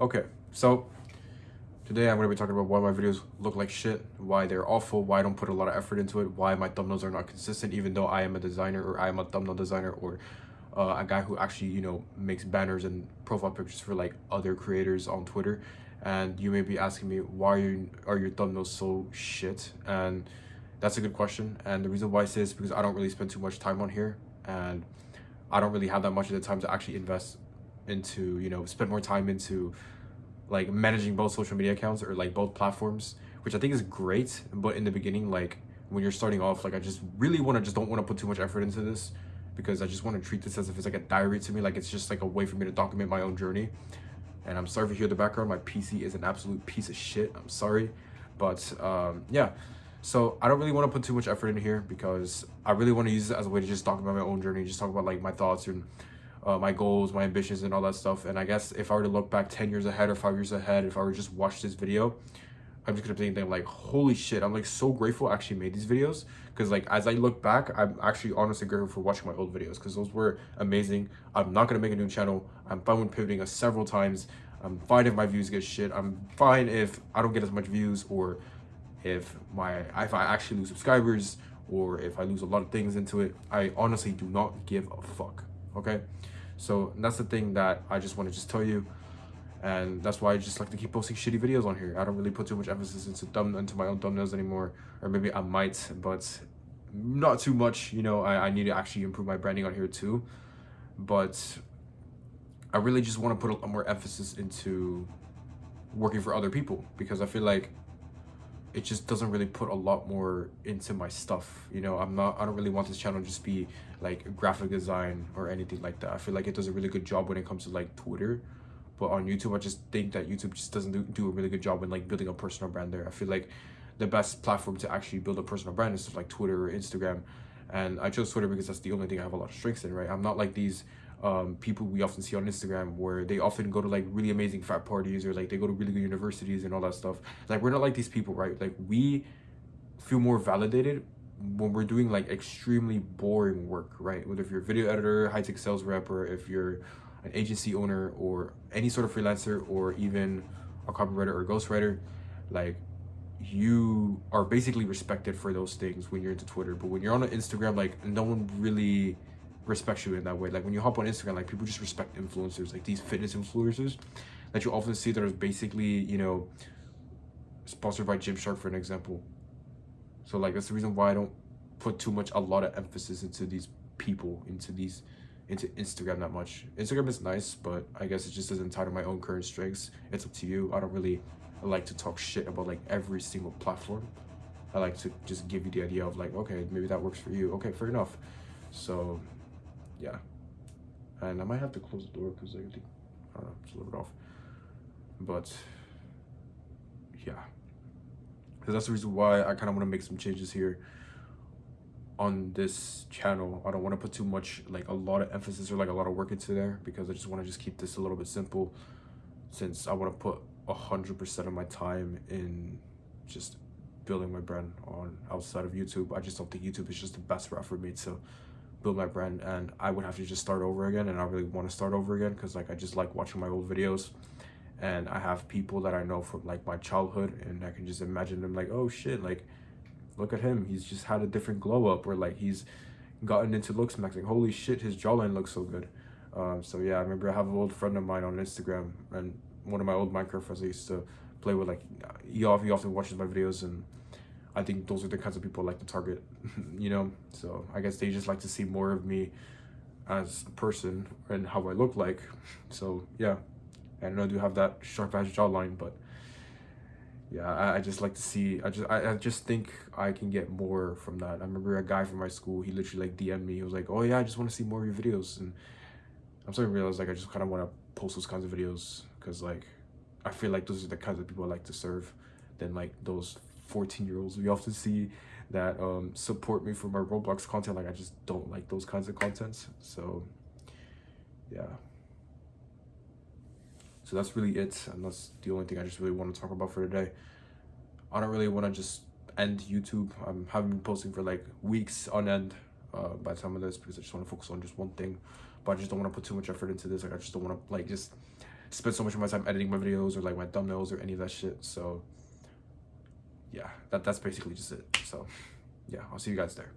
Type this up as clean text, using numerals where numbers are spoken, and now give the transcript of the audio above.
Okay, so today I'm going to be talking about why my videos look like shit, why they're awful, why I don't put a lot of effort into it, why my thumbnails are not consistent, even though I am a designer or I am a thumbnail designer or a guy who actually, makes banners and profile pictures for like other creators on Twitter. And you may be asking me, why are your thumbnails so shit? And that's a good question. And the reason why I say this is because I don't really spend too much time on here. And I don't really have that much of the time to actually invest into, spend more time into like managing both social media accounts or like both platforms, which I think is great. But in the beginning, like when you're starting off, like I just really don't want to put too much effort into this because I just want to treat this as if it's like a diary to me. Like it's just like a way for me to document my own journey. And I'm sorry if you hear the background. My PC is an absolute piece of shit. I'm sorry. But yeah. So I don't really want to put too much effort in here because I really want to use it as a way to just talk about my own journey, just talk about like my thoughts and my goals, my ambitions, and all that stuff. And I guess if I were to look back 10 years ahead or 5 years ahead, if I were to just watch this video, I'm just gonna be thinking like, holy shit, I'm like so grateful I actually made these videos. Because like as I look back, I'm actually honestly grateful for watching my old videos because those were amazing. I'm not gonna make a new channel. I'm fine with pivoting several times. I'm fine if my views get shit. I'm fine if I don't get as much views, or if I actually lose subscribers, or if I lose a lot of things into it. I honestly do not give a fuck. Okay, so that's the thing that I just want to just tell you, and that's why I just like to keep posting shitty videos on here. I don't really put too much emphasis into my own thumbnails anymore, or maybe I might, but not too much. I need to actually improve my branding on here too, but I really just want to put a lot more emphasis into working for other people because I feel like it just doesn't really put a lot more into my stuff. I don't really want this channel to just be like graphic design or anything like that. I feel like it does a really good job when it comes to like Twitter, but on YouTube I just think that YouTube just doesn't do a really good job in like building a personal brand there. I feel like the best platform to actually build a personal brand is stuff like Twitter or Instagram, and I chose Twitter because that's the only thing I have a lot of strengths in, right? I'm not like these people we often see on Instagram where they often go to like really amazing frat parties, or like they go to really good universities and all that stuff. Like we're not like these people, right? Like we feel more validated when we're doing like extremely boring work, right? Whether if you're a video editor, high-tech sales rep, or if you're an agency owner or any sort of freelancer, or even a copywriter or ghostwriter, like you are basically respected for those things when you're into Twitter. But when you're on Instagram, like no one really respects you in that way. Like when you hop on Instagram, like people just respect influencers, like these fitness influencers that you often see that are basically, sponsored by Gymshark, for an example. So like that's the reason why I don't put a lot of emphasis into these people, into Instagram that much. Instagram is nice, but I guess it just doesn't tie to my own current strengths. It's up to you. I don't really like to talk shit about like every single platform. I like to just give you the idea of like, okay, maybe that works for you. Okay, fair enough. So yeah, and I might have to close the door because I think, I don't know, it's a little bit off, but yeah, because that's the reason why I kind of want to make some changes here on this channel. I don't want to put too much, like a lot of emphasis or like a lot of work into there, because I just want to just keep this a little bit simple, since I want to put 100% of my time in just building my brand on outside of YouTube. I just don't think YouTube is just the best route for me to build my brand, and I would have to just start over again, and I really want to start over again because like I just like watching my old videos, and I have people that I know from like my childhood, and I can just imagine them like, oh shit, like look at him, he's just had a different glow up, or like he's gotten into looks maxing, holy shit, his jawline looks so good. So yeah, I remember I have an old friend of mine on Instagram, and one of my old Minecraft friends I used to play with, like he often watches my videos, and I think those are the kinds of people I like to target, so I guess they just like to see more of me as a person and how I look like. So yeah, I know I do have that sharp edge jawline, but yeah, I just like to see, I just think I can get more from that. I remember a guy from my school, he literally like DM'd me, he was like, oh yeah, I just want to see more of your videos, and I'm starting to realize like I just kind of want to post those kinds of videos, because like I feel like those are the kinds of people I like to serve, than like those 14-year-olds we often see that support me for my Roblox content. Like I just don't like those kinds of contents. So yeah, so that's really it, and that's the only thing I just really want to talk about for today. I don't really want to just end YouTube. I haven't been posting for like weeks on end by the time of this, because I just want to focus on just one thing, but I just don't want to put too much effort into this. Like I just don't want to like just spend so much of my time editing my videos or like my thumbnails or any of that shit. So yeah, that's basically just it. So yeah, I'll see you guys there.